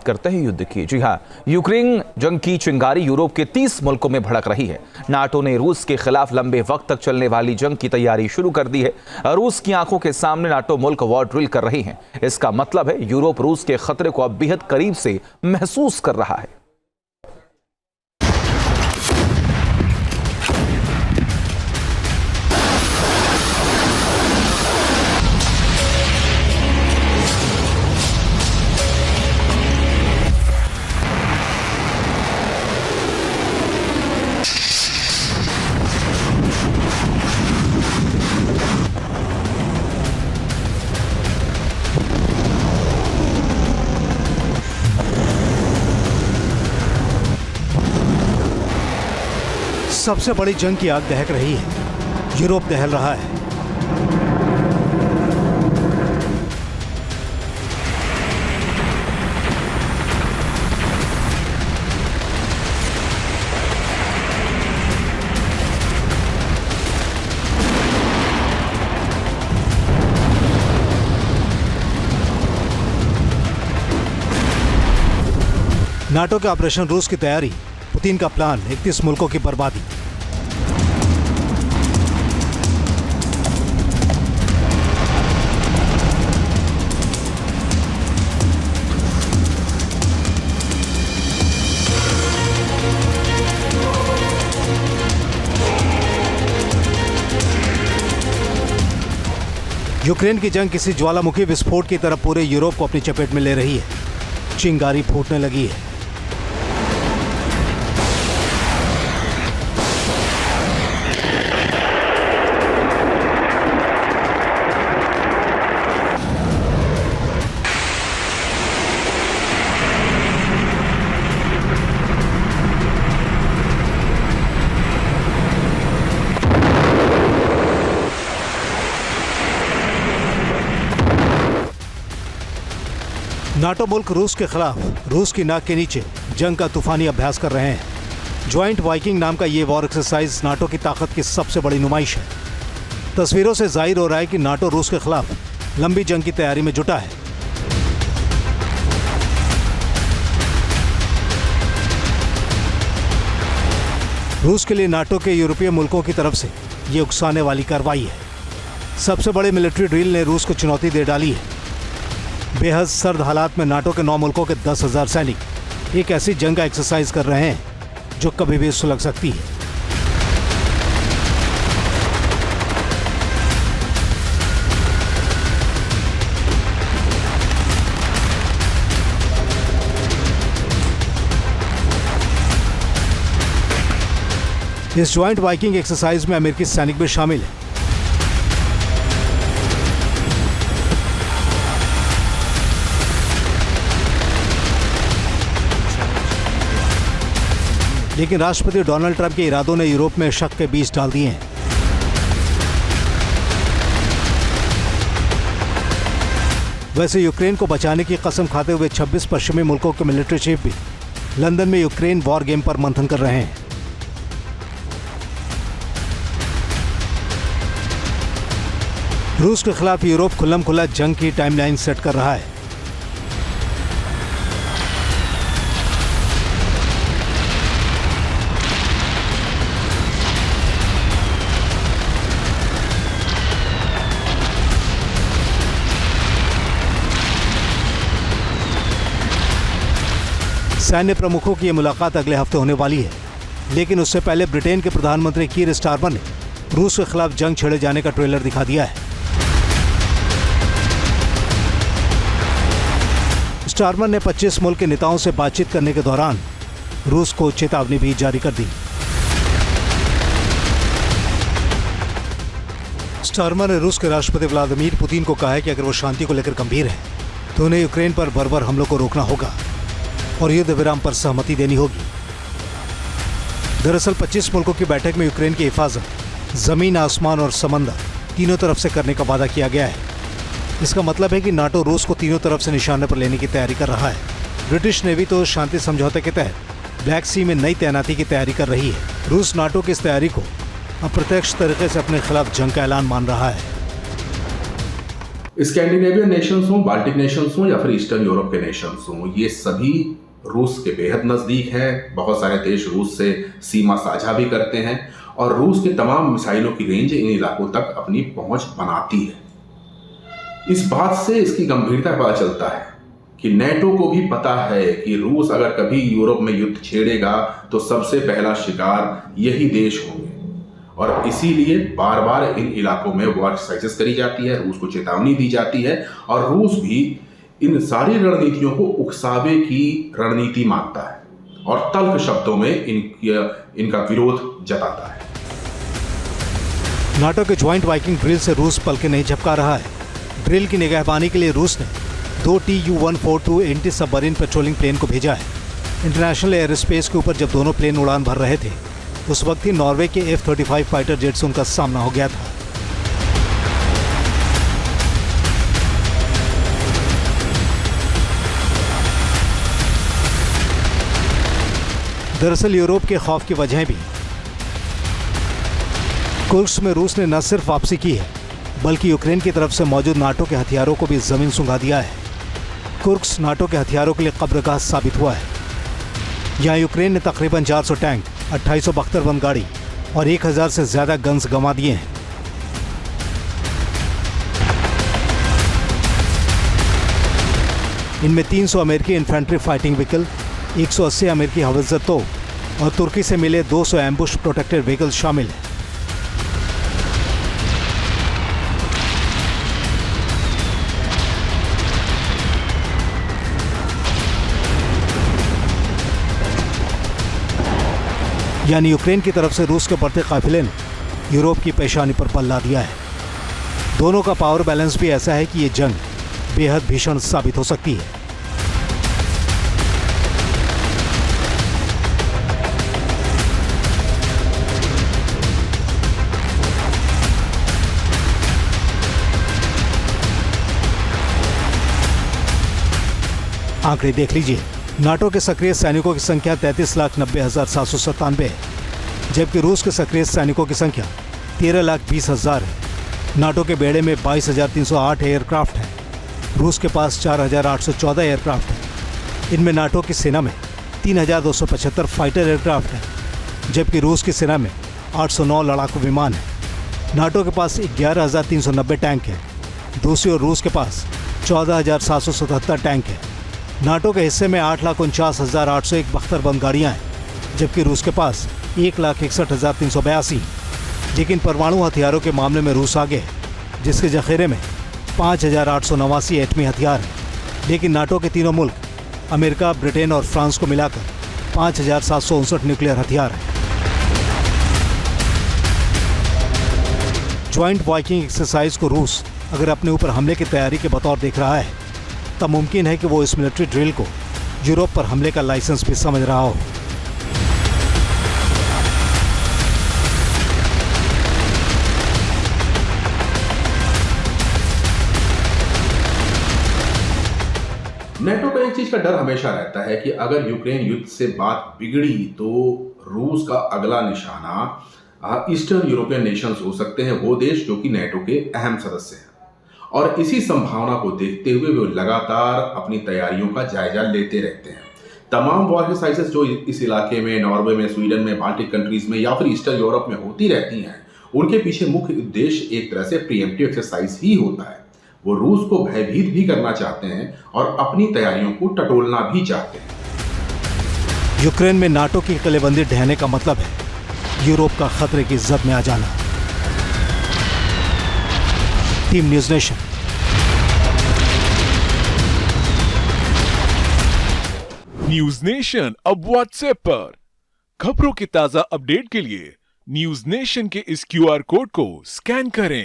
करते हैं युद्ध की। जी हां, यूक्रेन जंग की चिंगारी यूरोप के 30 मुल्कों में भड़क रही है। नाटो ने रूस के खिलाफ लंबे वक्त तक चलने वाली जंग की तैयारी शुरू कर दी है। रूस की आंखों के सामने नाटो मुल्क वॉर ड्रिल कर रहे हैं। इसका मतलब है यूरोप रूस के खतरे को अब बेहद करीब से महसूस कर रहा है। सबसे बड़ी जंग की आग दहक रही है। यूरोप दहल रहा है। नाटो के ऑपरेशन रूस की तैयारी, पुतिन का प्लान, 31 मुल्कों की बर्बादी। यूक्रेन की जंग किसी ज्वालामुखी विस्फोट की तरह पूरे यूरोप को अपनी चपेट में ले रही है। चिंगारी फूटने लगी है। नाटो मुल्क रूस के खिलाफ रूस की नाक के नीचे जंग का तूफानी अभ्यास कर रहे हैं। ज्वाइंट वाइकिंग नाम का ये वॉर एक्सरसाइज नाटो की ताकत की सबसे बड़ी नुमाइश है। तस्वीरों से जाहिर हो रहा है कि नाटो रूस के खिलाफ लंबी जंग की तैयारी में जुटा है। रूस के लिए नाटो के यूरोपीय मुल्कों की तरफ से ये उकसाने वाली कार्रवाई है। सबसे बड़े मिलिट्री ड्रिल ने रूस को चुनौती दे डाली है। बेहद सर्द हालात में नाटो के 9 मुल्कों के 10,000 सैनिक एक ऐसी जंग का एक्सरसाइज कर रहे हैं जो कभी भी सुलग सकती है। इस ज्वाइंट वाइकिंग एक्सरसाइज में अमेरिकी सैनिक भी शामिल है। लेकिन राष्ट्रपति डोनाल्ड ट्रंप के इरादों ने यूरोप में शक के बीज डाल दिए हैं। वैसे यूक्रेन को बचाने की कसम खाते हुए 26 पश्चिमी मुल्कों के मिलिट्री चीफ भी लंदन में यूक्रेन वॉर गेम पर मंथन कर रहे हैं। रूस के खिलाफ यूरोप खुल्लम खुल्ला जंग की टाइमलाइन सेट कर रहा है। सैन्य प्रमुखों की यह मुलाकात अगले हफ्ते होने वाली है, लेकिन उससे पहले ब्रिटेन के प्रधानमंत्री कीर स्टारमर ने रूस के खिलाफ जंग छेड़े जाने का ट्रेलर दिखा दिया है। स्टारमर ने 25 मुल्क के नेताओं से बातचीत करने के दौरान रूस को चेतावनी भी जारी कर दी। स्टारमर ने रूस के राष्ट्रपति व्लादिमीर पुतिन को कहा है कि अगर वो शांति को लेकर गंभीर है तो उन्हें यूक्रेन पर बर्बर हमलों को रोकना होगा और युद्ध विराम पर सहमति देनी होगी। दरअसल 25 मुल्कों की बैठक में यूक्रेन की हिफाजत जमीन, आसमान और समंदर तीनों तरफ से करने का वादा किया गया है। इसका मतलब है कि नाटो रूस को तीनों तरफ से निशाने पर लेने की तैयारी कर रहा है। ब्रिटिश नेवी तो शांति समझौते के तहत ब्लैक सी में नई तैनाती की तैयारी कर रही है। रूस नाटो की इस तैयारी को अप्रत्यक्ष तरीके से अपने खिलाफ जंग का ऐलान मान रहा है। स्कैंडिनेवियन नेशंस हों, बाल्टिक नेशंस हों या फिर ईस्टर्न यूरोप के नेशंस हों, ये सभी रूस के बेहद नज़दीक हैं। बहुत सारे देश रूस से सीमा साझा भी करते हैं और रूस के तमाम मिसाइलों की रेंज इन इलाकों तक अपनी पहुंच बनाती है। इस बात से इसकी गंभीरता पता चलता है कि नेटो को भी पता है कि रूस अगर कभी यूरोप में युद्ध छेड़ेगा तो सबसे पहला शिकार यही देश होंगे और इसीलिए बार बार इन इलाकों में वॉर एक्सरसाइजेस करी जाती है, रूस को चेतावनी दी जाती है और रूस भी इन सारी रणनीतियों को उकसावे की रणनीति मानता है और तल्ख शब्दों में इनका विरोध जताता है। नाटो के ज्वाइंट वाइकिंग ड्रिल से रूस पलके नहीं झपका रहा है। ड्रिल की निगहबानी के लिए रूस ने 2 Tu-142 anti submarine patrolling plane को भेजा है। इंटरनेशनल एयर स्पेस के ऊपर जब दोनों प्लेन उड़ान भर रहे थे उस वक्त ही नॉर्वे के F-35 फाइटर जेट से उनका सामना हो गया था। दरअसल यूरोप के खौफ की वजह भी। कुर्स्क में रूस ने न सिर्फ वापसी की है बल्कि यूक्रेन की तरफ से मौजूद नाटो के हथियारों को भी जमीन सुंघा दिया है। कुर्स्क नाटो के हथियारों के लिए कब्रगाह साबित हुआ है। यहाँ यूक्रेन ने तकरीबन 400 टैंक, 2872 बम गाड़ी और 1000 से ज्यादा गन्स गंवा दिए हैं। इनमें 300 अमेरिकी इन्फेंट्री फाइटिंग व्हीकल, 180 अमेरिकी हवज़र तोप और तुर्की से मिले 200 एम्बुश प्रोटेक्टेड व्हीकल शामिल हैं। यानी यूक्रेन की तरफ से रूस के बढ़ते काफिले ने यूरोप की पेशानी पर बल ला दिया है। दोनों का पावर बैलेंस भी ऐसा है कि ये जंग बेहद भीषण साबित हो सकती है। आंकड़े देख लीजिए। नाटो के सक्रिय सैनिकों की संख्या 33,90,797 है, जबकि रूस के सक्रिय सैनिकों की संख्या 13,20,000 है। नाटो के बेड़े में 22,308 एयरक्राफ्ट हैं। रूस के पास 4,814 एयरक्राफ्ट हैं। इनमें नाटो की सेना में 3,275 फाइटर एयरक्राफ्ट हैं, जबकि रूस की सेना में 809 लड़ाकू विमान हैं। नाटो के पास 11,390 टैंक हैं। दूसरी ओर रूस के पास 14,777 टैंक हैं। नाटो के हिस्से में 8,49,801 बख्तर बम गाड़ियाँ हैं, जबकि रूस के पास 1,61,382। लेकिन परमाणु हथियारों के मामले में रूस आगे है, जिसके जखीरे में 5,889 एटमी हथियार हैं। लेकिन नाटो के तीनों मुल्क अमेरिका, ब्रिटेन और फ्रांस को मिलाकर 5,759 न्यूक्लियर हथियार हैं। ज्वाइंट वाइकिंग एक्सरसाइज को रूस अगर अपने ऊपर हमले की तैयारी के बतौर देख रहा है तब मुमकिन है कि वो इस मिलिट्री ड्रिल को यूरोप पर हमले का लाइसेंस भी समझ रहा हो। नेटो का एक चीज का डर हमेशा रहता है कि अगर यूक्रेन युद्ध से बात बिगड़ी तो रूस का अगला निशाना ईस्टर्न यूरोपियन नेशंस हो सकते हैं, वो देश जो कि नेटो के अहम सदस्य हैं। और इसी संभावना को देखते हुए वे लगातार अपनी तैयारियों का जायजा लेते रहते हैं। तमाम वॉर एक्सरसाइजेस जो इस इलाके में, नॉर्वे में, स्वीडन में, बाल्टिक कंट्रीज में या फिर ईस्टर्न यूरोप में होती रहती हैं, उनके पीछे मुख्य उद्देश्य एक तरह से प्रीएम्प्टिव एक्सरसाइज ही होता है। वो रूस को भयभीत भी करना चाहते हैं और अपनी तैयारियों को टटोलना भी चाहते हैं। यूक्रेन में नाटो की किलेबंदी ढहने का मतलब है यूरोप का खतरे की जद में आ जाना। Team news nation. News nation अब व्हाट्सएप पर खबरों के ताजा अपडेट के लिए न्यूज नेशन के इस QR कोड को स्कैन करें।